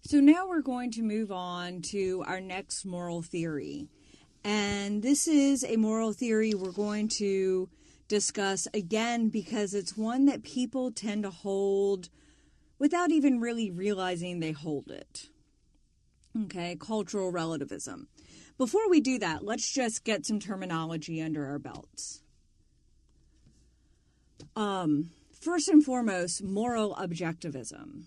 So now we're going to move on to our next moral theory. And this is a moral theory we're going to discuss again because it's one that people tend to hold without even really realizing they hold it. Okay, cultural relativism. Before we do that, let's just get some terminology under our belts. First and foremost, moral objectivism.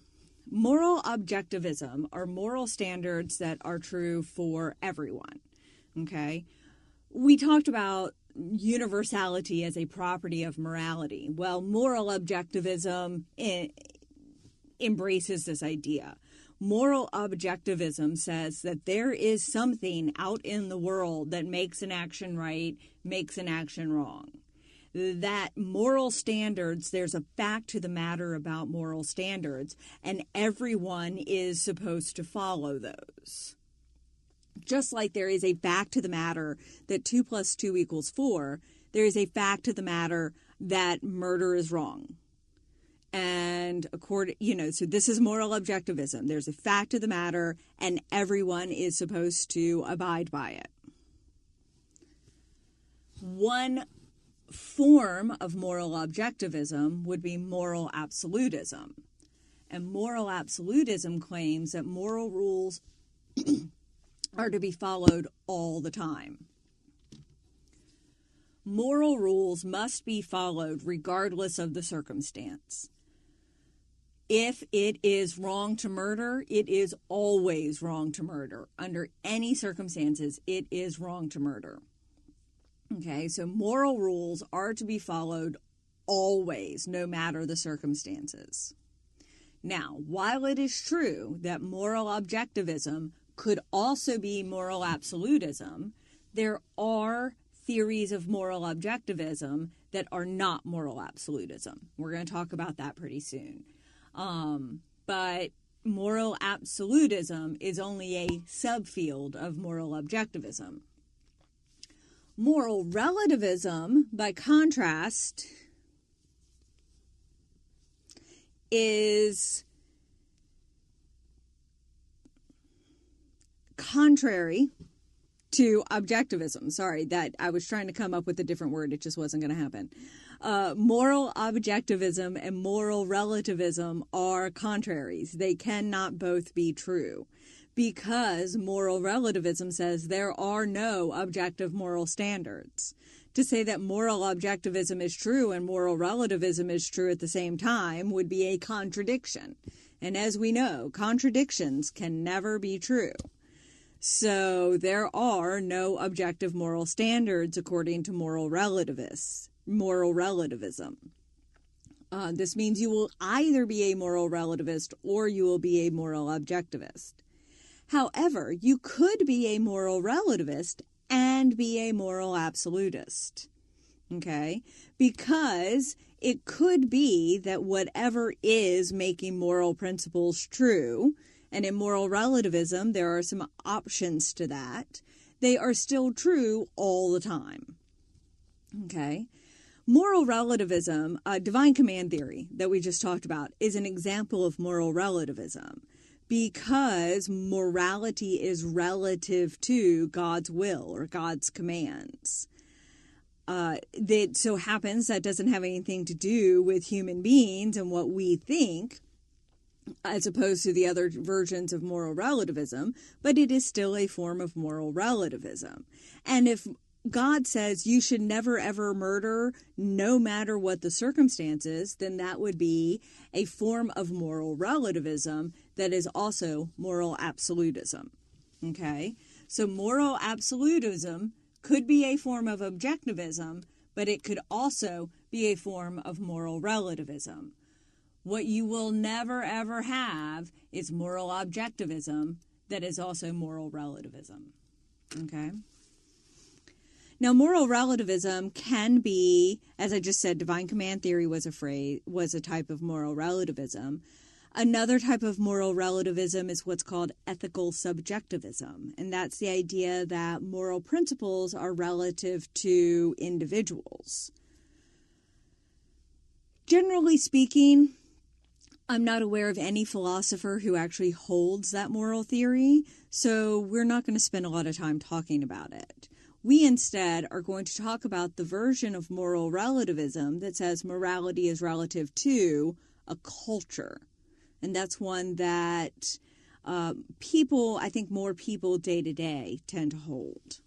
Moral objectivism are moral standards that are true for everyone. Okay? We talked about universality as a property of morality. Well, moral objectivism embraces this idea. Moral objectivism says that there is something out in the world that makes an action right, makes an action wrong. That moral standards, there's a fact to the matter about moral standards, and everyone is supposed to follow those. Just like there is a fact to the matter that 2 + 2 = 4, there is a fact to the matter that murder is wrong. And so this is moral objectivism. There's a fact of the matter, and everyone is supposed to abide by it. One form of moral objectivism would be moral absolutism. And moral absolutism claims that moral rules are to be followed all the time. Moral rules must be followed regardless of the circumstance. If it is wrong to murder, it is always wrong to murder. Under any circumstances, it is wrong to murder. Okay, so moral rules are to be followed always, no matter the circumstances. Now, while it is true that moral objectivism could also be moral absolutism, there are theories of moral objectivism that are not moral absolutism. We're going to talk about that pretty soon. But moral absolutism is only a subfield of moral objectivism. Moral relativism, by contrast, is contrary to objectivism. Sorry, that I was trying to come up with a different word. It just wasn't going to happen. Moral objectivism and moral relativism are contraries. They cannot both be true. Because moral relativism says there are no objective moral standards. To say that moral objectivism is true and moral relativism is true at the same time would be a contradiction. And as we know, contradictions can never be true. So there are no objective moral standards according to moral relativism. This means you will either be a moral relativist or you will be a moral objectivist. However, you could be a moral relativist and be a moral absolutist, okay? Because it could be that whatever is making moral principles true, and in moral relativism there are some options to that, they are still true all the time, okay? Moral relativism, divine command theory that we just talked about, is an example of moral relativism. Because morality is relative to God's will or God's commands. That so happens that doesn't have anything to do with human beings and what we think, as opposed to the other versions of moral relativism, but it is still a form of moral relativism. And if God says you should never ever murder no matter what the circumstances, then that would be a form of moral relativism that is also moral absolutism. Okay? So moral absolutism could be a form of objectivism, but it could also be a form of moral relativism. What you will never ever have is moral objectivism that is also moral relativism. Okay? Now, moral relativism can be, as I just said, divine command theory was a type of moral relativism. Another type of moral relativism is what's called ethical subjectivism, and that's the idea that moral principles are relative to individuals. Generally speaking, I'm not aware of any philosopher who actually holds that moral theory, so we're not going to spend a lot of time talking about it. We instead are going to talk about the version of moral relativism that says morality is relative to a culture. And that's one that I think more people day to day tend to hold.